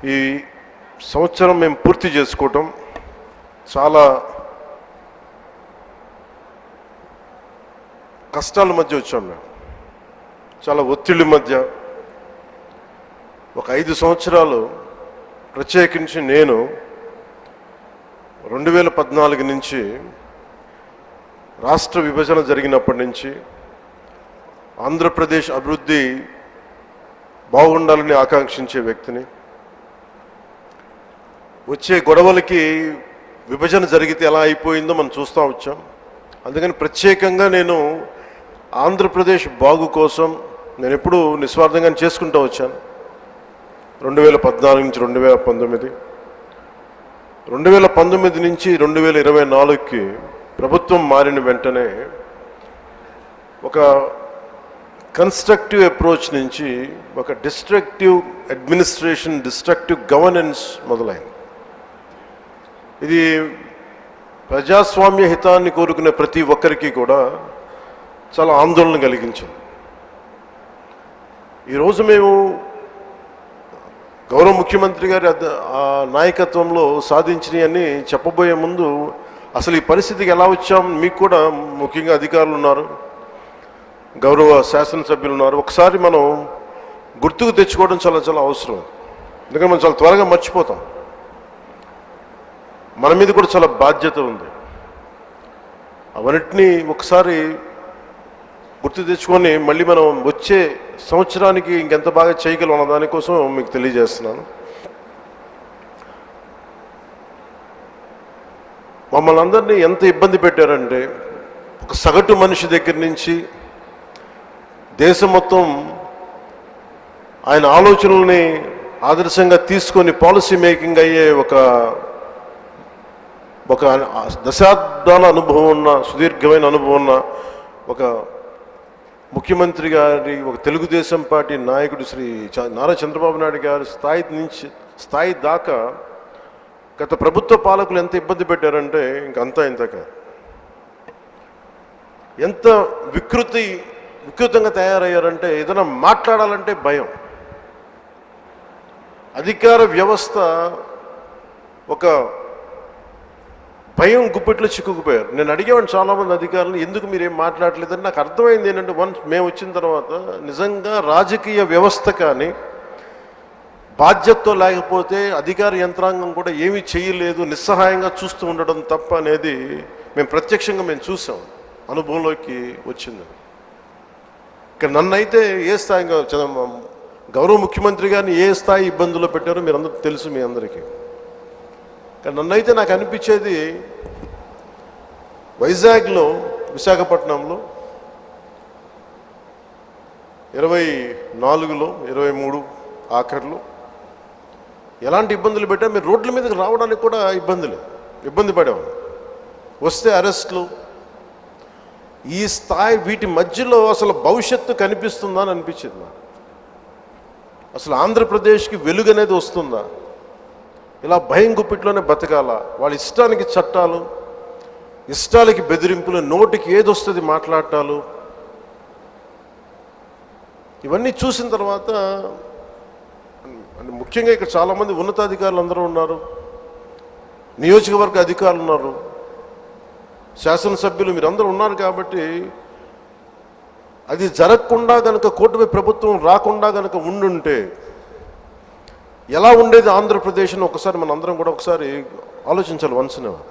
ఈ సంవత్సరం మేము పూర్తి చేసుకోవటం చాలా కష్టాల మధ్య వచ్చాం. మేము చాలా ఒత్తిడి మధ్య ఒక 5 సంవత్సరాలు ప్రత్యేకించి నేను 2014 నుంచి రాష్ట్ర విభజన జరిగినప్పటి నుంచి ఆంధ్రప్రదేశ్ అభివృద్ధి బాగుండాలని ఆకాంక్షించే వ్యక్తిని. వచ్చే గొడవలకి విభజన జరిగితే ఎలా అయిపోయిందో మనం చూస్తూ వచ్చాం. అందుకని ప్రత్యేకంగా నేను ఆంధ్రప్రదేశ్ బాగు కోసం నేను ఎప్పుడూ నిస్వార్థంగా చేసుకుంటూ వచ్చాను. 2014 నుంచి 2019, 2019 నుంచి 2024కి ప్రభుత్వం మారిన వెంటనే ఒక కన్స్ట్రక్టివ్ అప్రోచ్ నుంచి ఒక డిస్ట్రక్టివ్ అడ్మినిస్ట్రేషన్, డిస్ట్రక్టివ్ గవర్నెన్స్ మొదలైంది. ఇది ప్రజాస్వామ్య హితాన్ని కోరుకునే ప్రతి ఒక్కరికి కూడా చాలా ఆందోళన కలిగించింది. ఈరోజు మేము గౌరవ ముఖ్యమంత్రి గారి నాయకత్వంలో సాధించినవన్నీ చెప్పబోయే ముందు అసలు ఈ పరిస్థితికి ఎలా వచ్చాం, మీకు కూడా ముఖ్యంగా అధికారులు ఉన్నారు, గౌరవ శాసనసభ్యులు ఉన్నారు, ఒకసారి మనం గుర్తుకు తెచ్చుకోవడం చాలా చాలా అవసరం. ఎందుకంటే మనం చాలా త్వరగా మర్చిపోతాం. మన మీద కూడా చాలా బాధ్యత ఉంది. అవన్నిటినీ ఒకసారి గుర్తు తెచ్చుకొని మళ్ళీ మనం వచ్చే సంవత్సరానికి ఇంకెంత బాగా చేయగలం అన్న దానికోసం మీకు తెలియజేస్తున్నాను. మమ్మల్ని అందరినీ ఎంత ఇబ్బంది పెట్టారంటే, ఒక సగటు మనిషి దగ్గర నుంచి దేశం మొత్తం ఆయన ఆలోచనల్ని ఆదర్శంగా తీసుకొని పాలసీ మేకింగ్ అయ్యే ఒక దశాబ్దాల అనుభవం ఉన్న, సుదీర్ఘమైన అనుభవం ఉన్న ఒక ముఖ్యమంత్రి గారి, ఒక తెలుగుదేశం పార్టీ నాయకుడు శ్రీ నారా చంద్రబాబు నాయుడు గారి స్థాయి దాకా గత ప్రభుత్వ పాలకులు ఎంత ఇబ్బంది పెట్టారంటే ఇంకంతా ఇంత కాదు. ఎంత వికృతంగా తయారయ్యారంటే ఏదైనా మాట్లాడాలంటే భయం. అధికార వ్యవస్థ ఒక భయం గుప్పిట్లో చిక్కుకుపోయారు. నేను అడిగేవాడిని చాలామంది అధికారులు, ఎందుకు మీరేం మాట్లాడలేదని. నాకు అర్థమైంది ఏంటంటే, మేము వచ్చిన తర్వాత నిజంగా రాజకీయ వ్యవస్థ కానీ బాధ్యతతో లేకపోతే అధికార యంత్రాంగం కూడా ఏమీ చేయలేదు, నిస్సహాయంగా చూస్తూ ఉండడం తప్ప అనేది మేము ప్రత్యక్షంగా చూసాం, అనుభవంలోకి వచ్చింది. ఇక నన్నైతే ఏ స్థాయిగా గౌరవ ముఖ్యమంత్రి గారిని ఏ స్థాయి ఇబ్బందుల్లో పెట్టారో మీరందరూ తెలుసు, మీ అందరికీ. కానీ నన్నైతే నాకు అనిపించేది, వైజాగ్లో, విశాఖపట్నంలో 24లో 23 ఆఖరిలో ఎలాంటి ఇబ్బందులు పెట్టా, మీరు రోడ్ల మీదకి రావడానికి కూడా ఇబ్బంది పడేవాళ్ళు. వస్తే అరెస్టులు. ఈ స్థాయి వీటి మధ్యలో అసలు భవిష్యత్తు కనిపిస్తుందా అని అనిపించింది నాకు. అసలు ఆంధ్రప్రదేశ్కి వెలుగు అనేది వస్తుందా? ఇలా భయం గుప్పిట్లోనే బతకాల? వాళ్ళ ఇష్టానికి చట్టాలు, ఇష్టాలకి బెదిరింపులు, నోటికి ఏది వస్తుంది మాట్లాడటాలు, ఇవన్నీ చూసిన తర్వాత ముఖ్యంగా ఇక్కడ చాలామంది ఉన్నతాధికారులు అందరూ ఉన్నారు, నియోజకవర్గ అధికారులు ఉన్నారు, శాసనసభ్యులు మీరందరూ ఉన్నారు. కాబట్టి అది జరగకుండా కనుక, కూటమి ప్రభుత్వం రాకుండా కనుక ఉండుంటే ఎలా ఉండేది ఆంధ్రప్రదేశ్ని ఒకసారి మన అందరం కూడా ఒకసారి ఆలోచించాలి. Once in ever